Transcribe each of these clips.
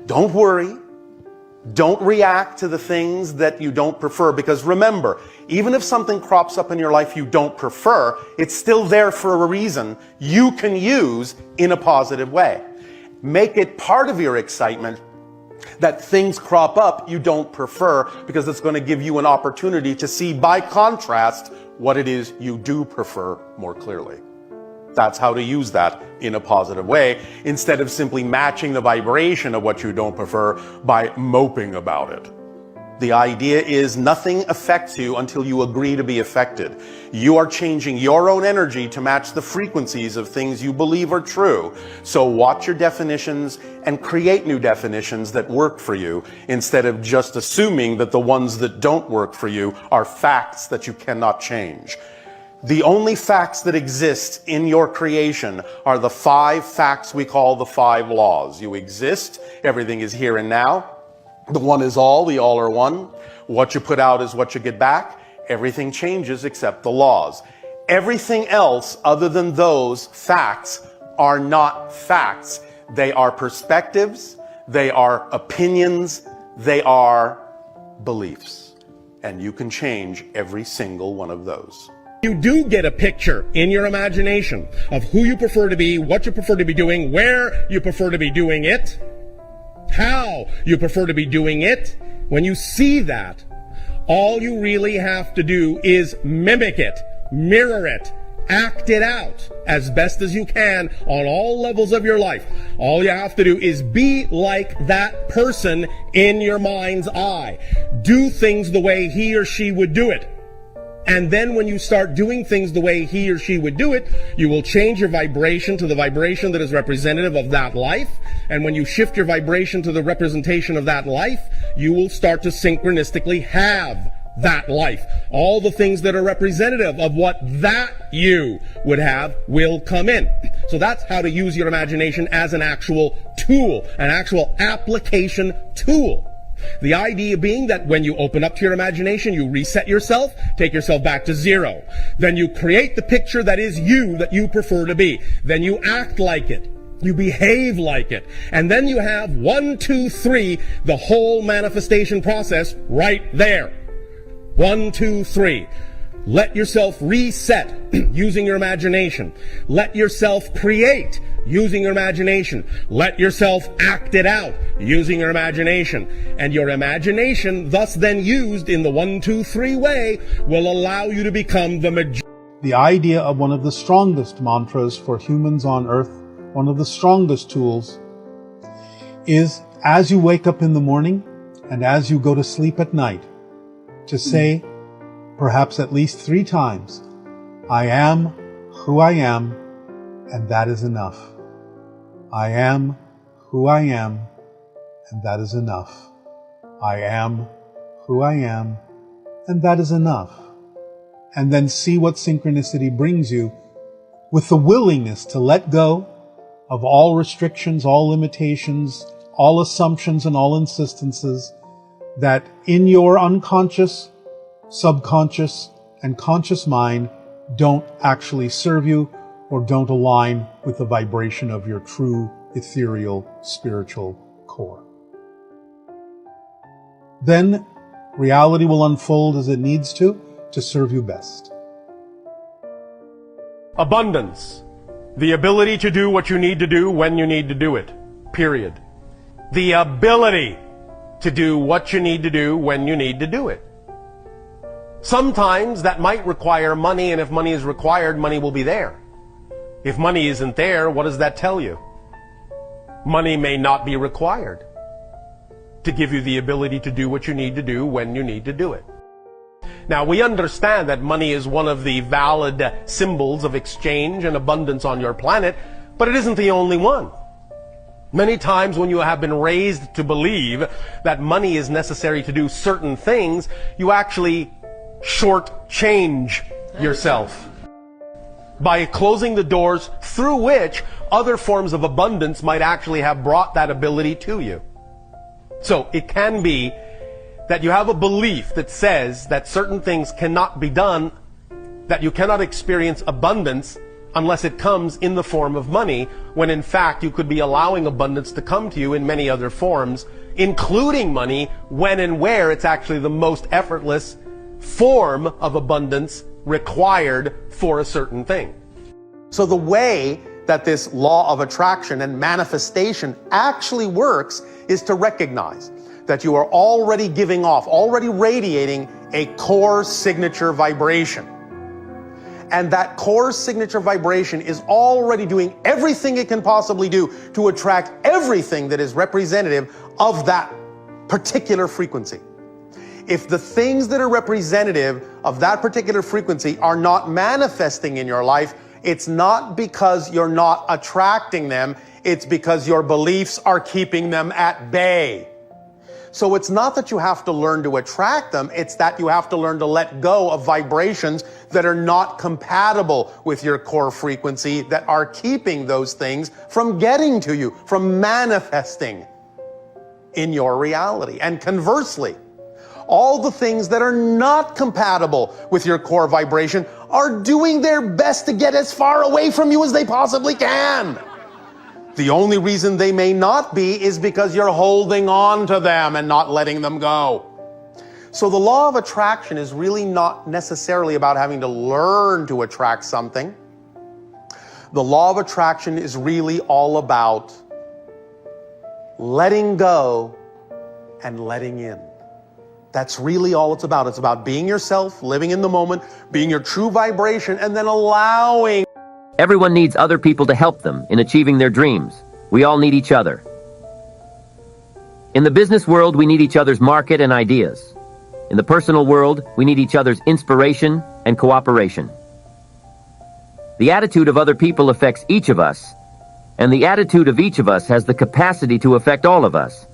Don't worry. Don't react to the things that you don't prefer, because remember, even if something crops up in your life you don't prefer, it's still there for a reason you can use in a positive way. Make it part of your excitement that things crop up you don't prefer, because it's going to give you an opportunity to see by contrast what it is you do prefer more clearly. That's how to use that in a positive way, instead of simply matching the vibration of what you don't prefer by moping about it. The idea is nothing affects you until you agree to be affected. You are changing your own energy to match the frequencies of things you believe are true. So watch your definitions and create new definitions that work for you, instead of just assuming that the ones that don't work for you are facts that you cannot change. The only facts that exist in your creation are the 5 facts we call the 5 laws. You exist, everything is here and now. The one is all, the all are one. What you put out is what you get back. Everything changes except the laws. Everything else other than those facts are not facts. They are perspectives, they are opinions, they are beliefs. And you can change every single one of those. You do get a picture in your imagination of who you prefer to be, what you prefer to be doing, where you prefer to be doing it, how you prefer to be doing it. When you see that, all you really have to do is mimic it, mirror it, act it out as best as you can on all levels of your life. All you have to do is be like that person in your mind's eye. Do things the way he or she would do it. And then when you start doing things the way he or she would do it, you will change your vibration to the vibration that is representative of that life. And when you shift your vibration to the representation of that life, you will start to synchronistically have that life. All the things that are representative of what that you would have will come in. So that's how to use your imagination as an actual tool, an actual application tool. The idea being that when you open up to your imagination, you reset yourself, take yourself back to 0. Then you create the picture that is you, that you prefer to be. Then you act like it. You behave like it. And then you have 1, 2, 3, the whole manifestation process right there. 1, 2, 3. Let yourself reset using your imagination. Let yourself create using your imagination. Let yourself act it out using your imagination. And your imagination, thus then used in the 1, 2, 3 way, will allow you to become the majority. The idea of one of the strongest mantras for humans on earth, one of the strongest tools, is as you wake up in the morning and as you go to sleep at night, to say, perhaps at least 3 times, I am who I am, and that is enough. I am who I am, and that is enough. I am who I am, and that is enough. And then see what synchronicity brings you, with the willingness to let go of all restrictions, all limitations, all assumptions and all insistences that in your unconscious, subconscious, and conscious mind don't actually serve you or don't align with the vibration of your true ethereal spiritual core. Then reality will unfold as it needs to serve you best. Abundance. The ability to do what you need to do when you need to do it. Period. The ability to do what you need to do when you need to do it. Sometimes that might require money, and if money is required, money will be there. If money isn't there, what does that tell you? Money may not be required to give you the ability to do what you need to do when you need to do it. Now, we understand that money is one of the valid symbols of exchange and abundance on your planet, but it isn't the only one. Many times when you have been raised to believe that money is necessary to do certain things, you actually shortchange yourself by closing the doors through which other forms of abundance might actually have brought that ability to you. So it can be that you have a belief that says that certain things cannot be done, that you cannot experience abundance unless it comes in the form of money, when in fact you could be allowing abundance to come to you in many other forms, including money, when and where it's actually the most effortless form of abundance required for a certain thing. So the way that this law of attraction and manifestation actually works is to recognize that you are already giving off, already radiating a core signature vibration. And that core signature vibration is already doing everything it can possibly do to attract everything that is representative of that particular frequency. If the things that are representative of that particular frequency are not manifesting in your life, it's not because you're not attracting them, it's because your beliefs are keeping them at bay. So it's not that you have to learn to attract them, it's that you have to learn to let go of vibrations that are not compatible with your core frequency, that are keeping those things from getting to you, from manifesting in your reality. And conversely, all the things that are not compatible with your core vibration are doing their best to get as far away from you as they possibly can. The only reason they may not be is because you're holding on to them and not letting them go. So the law of attraction is really not necessarily about having to learn to attract something. The law of attraction is really all about letting go and letting in. That's really all it's about. It's about being yourself, living in the moment, being your true vibration, and then allowing. Everyone needs other people to help them in achieving their dreams. We all need each other. In the business world, we need each other's market and ideas. In the personal world, we need each other's inspiration and cooperation. The attitude of other people affects each of us, and the attitude of each of us has the capacity to affect all of us.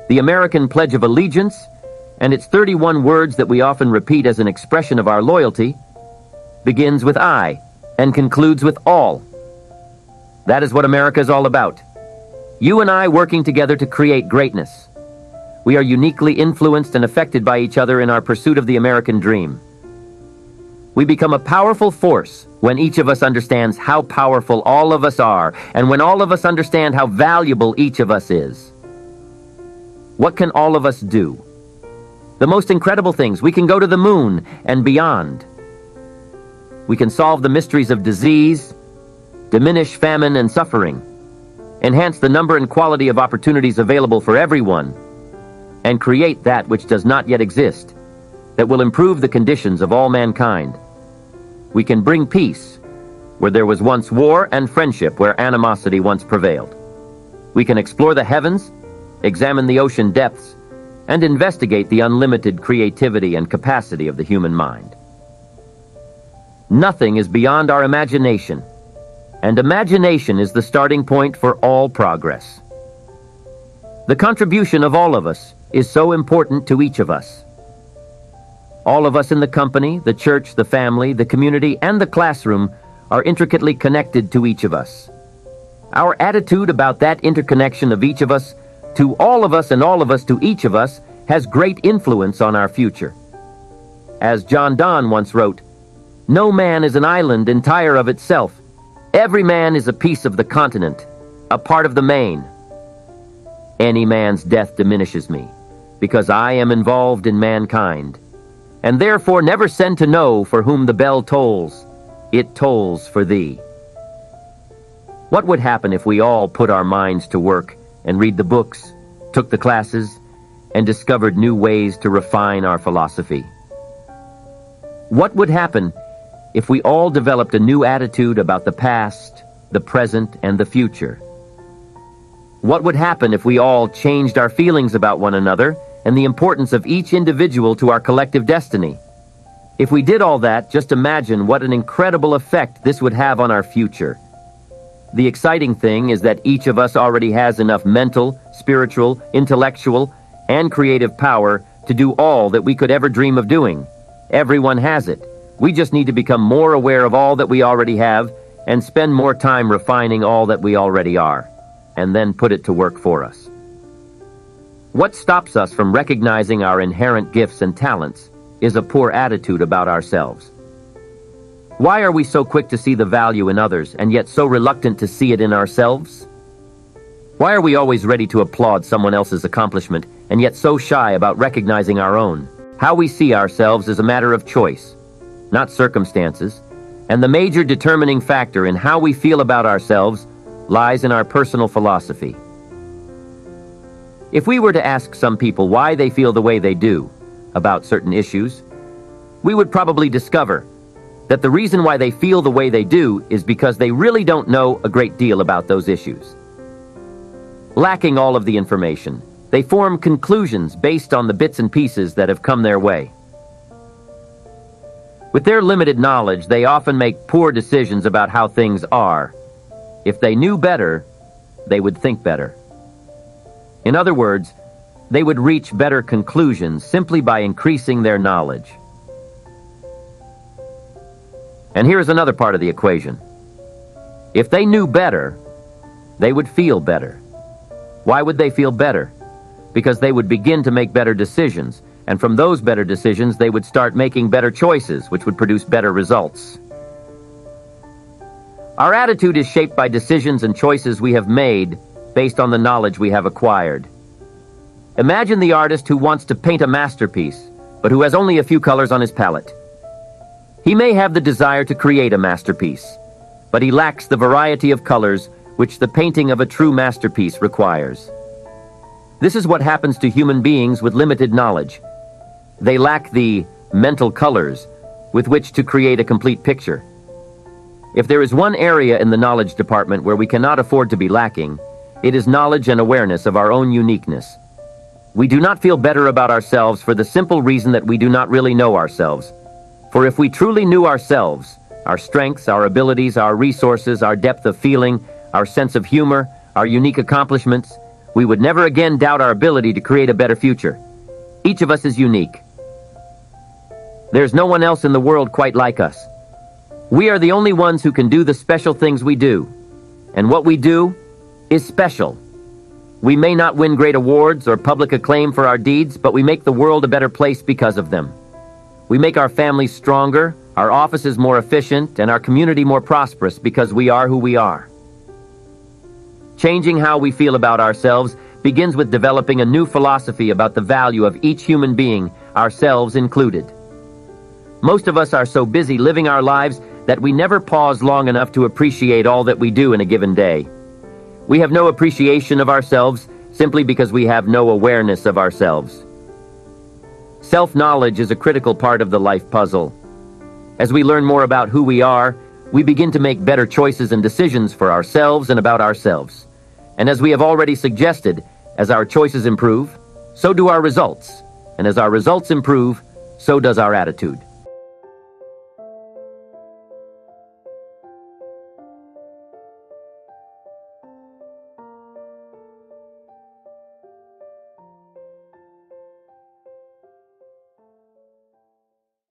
The American Pledge of Allegiance, and its 31 words that we often repeat as an expression of our loyalty, begins with I and concludes with all. That is what America is all about. You and I working together to create greatness. We are uniquely influenced and affected by each other in our pursuit of the American dream. We become a powerful force when each of us understands how powerful all of us are, and when all of us understand how valuable each of us is. What can all of us do? The most incredible things. We can go to the moon and beyond. We can solve the mysteries of disease, diminish famine and suffering, enhance the number and quality of opportunities available for everyone, and create that which does not yet exist, that will improve the conditions of all mankind. We can bring peace where there was once war, and friendship where animosity once prevailed. We can explore the heavens, examine the ocean depths, and investigate the unlimited creativity and capacity of the human mind. Nothing is beyond our imagination, and imagination is the starting point for all progress. The contribution of all of us is so important to each of us. All of us in the company, the church, the family, the community, and the classroom are intricately connected to each of us. Our attitude about that interconnection of each of us to all of us and all of us to each of us has great influence on our future. As John Donne once wrote, "No man is an island entire of itself. Every man is a piece of the continent, a part of the main. Any man's death diminishes me, because I am involved in mankind, and therefore never send to know for whom the bell tolls. It tolls for thee." What would happen if we all put our minds to work and read the books, took the classes, and discovered new ways to refine our philosophy? What would happen if we all developed a new attitude about the past, the present, and the future? What would happen if we all changed our feelings about one another and the importance of each individual to our collective destiny? If we did all that, just imagine what an incredible effect this would have on our future. The exciting thing is that each of us already has enough mental, spiritual, intellectual, and creative power to do all that we could ever dream of doing. Everyone has it. We just need to become more aware of all that we already have and spend more time refining all that we already are, and then put it to work for us. What stops us from recognizing our inherent gifts and talents is a poor attitude about ourselves. Why are we so quick to see the value in others and yet so reluctant to see it in ourselves? Why are we always ready to applaud someone else's accomplishment and yet so shy about recognizing our own? How we see ourselves is a matter of choice, not circumstances, and the major determining factor in how we feel about ourselves lies in our personal philosophy. If we were to ask some people why they feel the way they do about certain issues, we would probably discover that the reason why they feel the way they do is because they really don't know a great deal about those issues. Lacking all of the information, they form conclusions based on the bits and pieces that have come their way. With their limited knowledge, they often make poor decisions about how things are. If they knew better, they would think better. In other words, they would reach better conclusions simply by increasing their knowledge. And here's another part of the equation. If they knew better, they would feel better. Why would they feel better? Because they would begin to make better decisions, and from those better decisions, they would start making better choices, which would produce better results. Our attitude is shaped by decisions and choices we have made based on the knowledge we have acquired. Imagine the artist who wants to paint a masterpiece, but who has only a few colors on his palette. He may have the desire to create a masterpiece, but he lacks the variety of colors which the painting of a true masterpiece requires. This is what happens to human beings with limited knowledge. They lack the mental colors with which to create a complete picture. If there is one area in the knowledge department where we cannot afford to be lacking, it is knowledge and awareness of our own uniqueness. We do not feel better about ourselves for the simple reason that we do not really know ourselves. For if we truly knew ourselves, our strengths, our abilities, our resources, our depth of feeling, our sense of humor, our unique accomplishments, we would never again doubt our ability to create a better future. Each of us is unique. There's no one else in the world quite like us. We are the only ones who can do the special things we do. And what we do is special. We may not win great awards or public acclaim for our deeds, but we make the world a better place because of them. We make our families stronger, our offices more efficient, and our community more prosperous because we are who we are. Changing how we feel about ourselves begins with developing a new philosophy about the value of each human being, ourselves included. Most of us are so busy living our lives that we never pause long enough to appreciate all that we do in a given day. We have no appreciation of ourselves simply because we have no awareness of ourselves. Self-knowledge is a critical part of the life puzzle. As we learn more about who we are, we begin to make better choices and decisions for ourselves and about ourselves. And as we have already suggested, as our choices improve, so do our results. And as our results improve, so does our attitude.